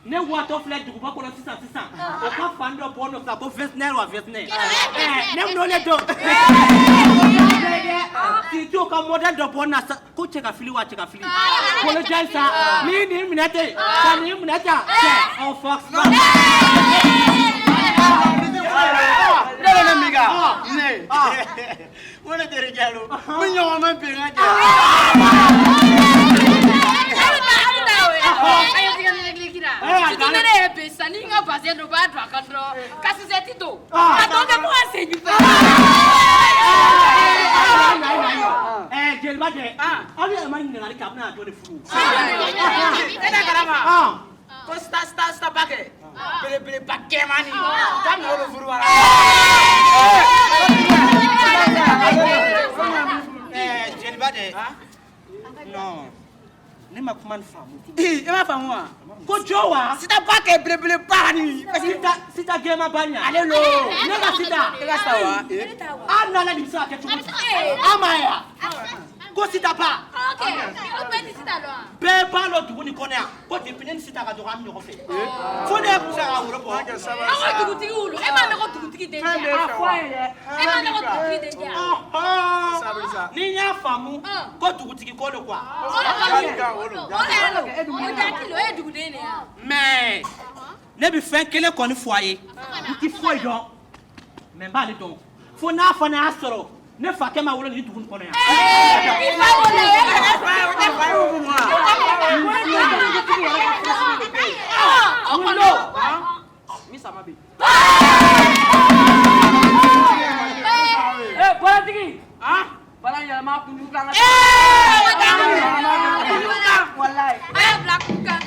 Ne water flag du ba ko sisa o ka fando bono sa ko vesner wa vesner ne no le do si tu ka model do bona ko cheka fili wa cheka fili ko le jaisa ni minate ka ni minata o fox ne miga ne wona tere jalo mo nyawa man pe nga non. Ne ma kuma famu. E ma famu wa. Ko jowa. Sita ba ke blebele ba ni. Sita gema banya. Ale lo. Ne ga sita. E ga sawa. Ana na dimsa ke tumu. Amaya. Ko sita pa. Okay. O pe di sita lo. Be ba lo dugu ni konya. Ko de pinen sita ga joga mi fe. Fo ne ku sa awro bo. Awo dugu tigi ulo. E ma me ko dugu tigi de ja. E ma me ko dugu tigi de ja. Ni nya famu. Ko dugu tigi ko lo kwa. Mais ne bi fen kele koni foyer ki foy do mais ba le do fo na fa na asoro ne fa ke ma wolo ni dugun kono ya mi sama bi politiki bala ya ma kunju kan wallahi ay black ka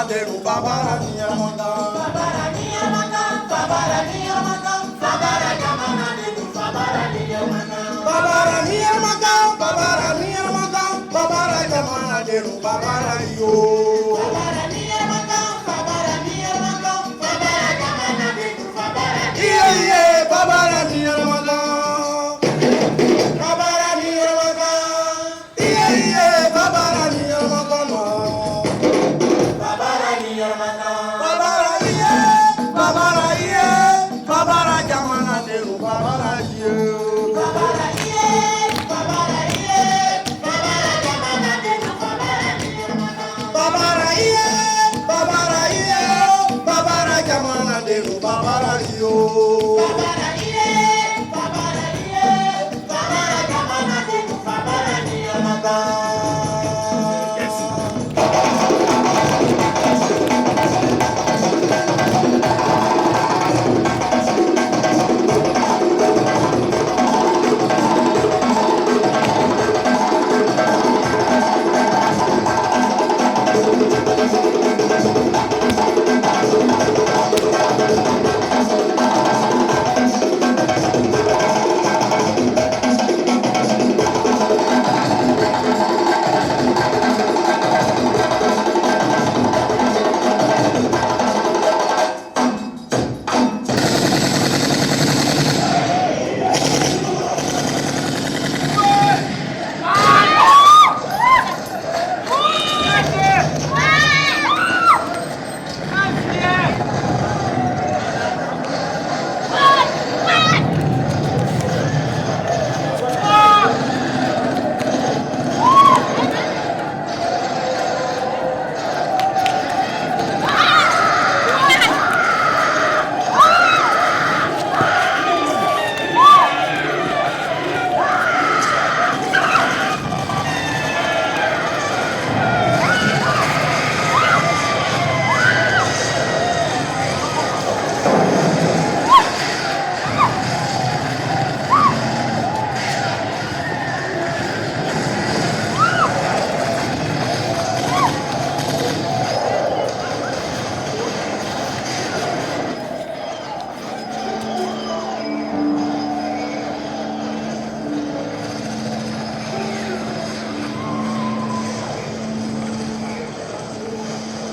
deru babara niyamaka. Babara niyamaka, babara niyamaka, babara jamana deru babara niyamaka. Babara niyamaka, babara niyamaka, babara jamana deru babara yo. Babara niyamaka, babara niyamaka, babara jamana deru babara yo. Yeah, babara niyamaka. Babara niyamaka. Yeah, babara niyamaka no. Babara niyamaka. Babara babara jamana deru babara yo. Babara babara jamana deru babara niyamaka. Babara babara jamana deru babara yo. Babara babara jamana deru babara niyamaka.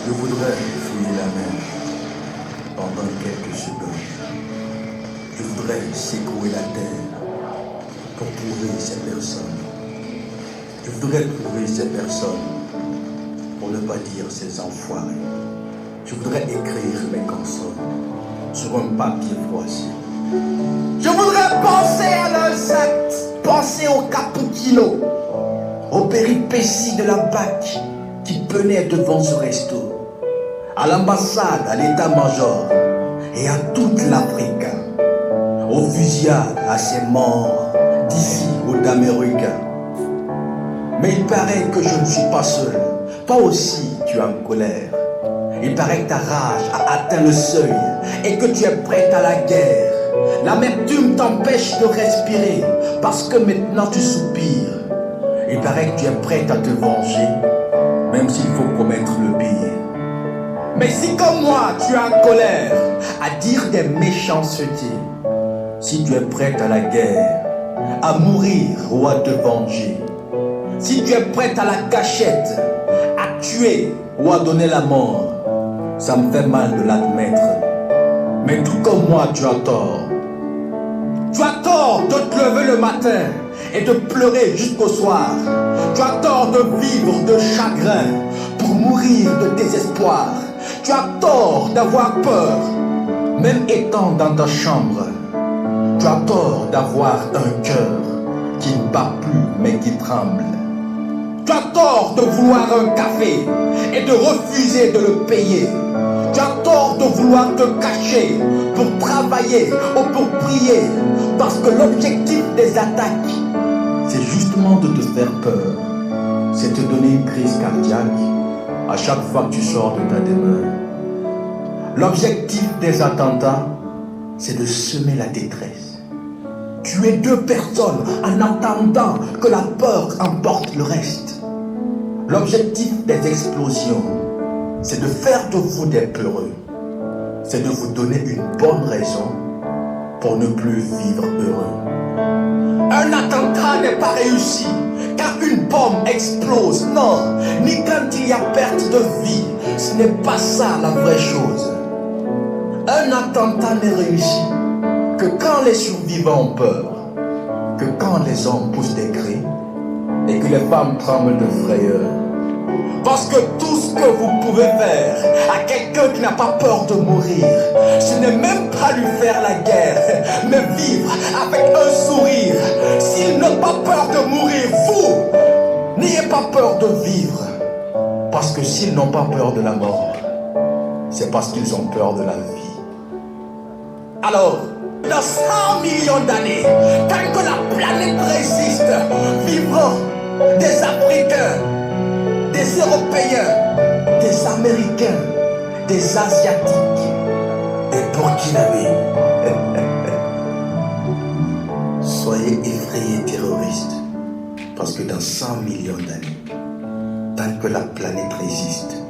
Je voudrais fouiller la mer pendant quelques secondes. Je voudrais secouer la terre pour trouver ces personnes. Je voudrais trouver ces personnes, pour ne pas dire ces enfoirés. Je voudrais écrire mes consonnes sur un papier froissé. Je voudrais penser à leurs actes, penser au cappuccino, aux péripéties de la BAC qui penaient devant ce resto, à l'ambassade, à l'état-major et à toute l'Afrique, aux fusillades, à ces morts d'ici ou d'Amérique. Mais il paraît que je ne suis pas seul. Toi aussi, tu es en colère. Il paraît que ta rage a atteint le seuil et que tu es prête à la guerre. L'amertume t'empêche de respirer parce que maintenant tu soupires. Il paraît que tu es prête à te venger, même s'il faut commettre le pire. Mais si comme moi tu es en colère à dire des méchancetés, si tu es prête à la guerre, à mourir ou à te venger, si tu es prête à la cachette, à tuer ou à donner la mort, ça me fait mal de l'admettre. Mais tout comme moi, tu as tort. Tu as tort de te lever le matin et de pleurer jusqu'au soir. Tu as tort de vivre de chagrin pour mourir de désespoir. Tu as tort d'avoir peur, même étant dans ta chambre. Tu as tort d'avoir un cœur qui ne bat plus mais qui tremble. Tu as tort de vouloir un café et de refuser de le payer. Tu as tort de vouloir te cacher pour travailler ou pour prier. Parce que l'objectif des attaques, c'est justement de te faire peur. C'est te donner une crise cardiaque à chaque fois que tu sors de ta demeure. L'objectif des attentats, c'est de semer la détresse. Tuer 2 personnes en attendant que la peur emporte le reste. L'objectif des explosions, c'est de faire de vous des peureux. C'est de vous donner une bonne raison pour ne plus vivre heureux. Un attentat n'est pas réussi quand une bombe explose. Non, ni quand il y a perte de vie. Ce n'est pas ça la vraie chose. Un attentat n'est réussi que quand les survivants ont peur, que quand les hommes poussent des cris et que les femmes tremblent de frayeur. Parce que tout ce que vous pouvez faire à quelqu'un qui n'a pas peur de mourir, ce n'est même pas lui faire la guerre, mais vivre avec un sourire. S'ils n'ont pas peur de mourir, vous, n'ayez pas peur de vivre. Parce que s'ils n'ont pas peur de la mort, c'est parce qu'ils ont peur de la vie. Alors, dans 100 millions d'années, tant que la planète résiste, vivront des Africains, des Européens, des Américains, des Asiatiques, des Burkinabés. Soyez effrayés terroristes, parce que dans 100 millions d'années, tant que la planète résiste,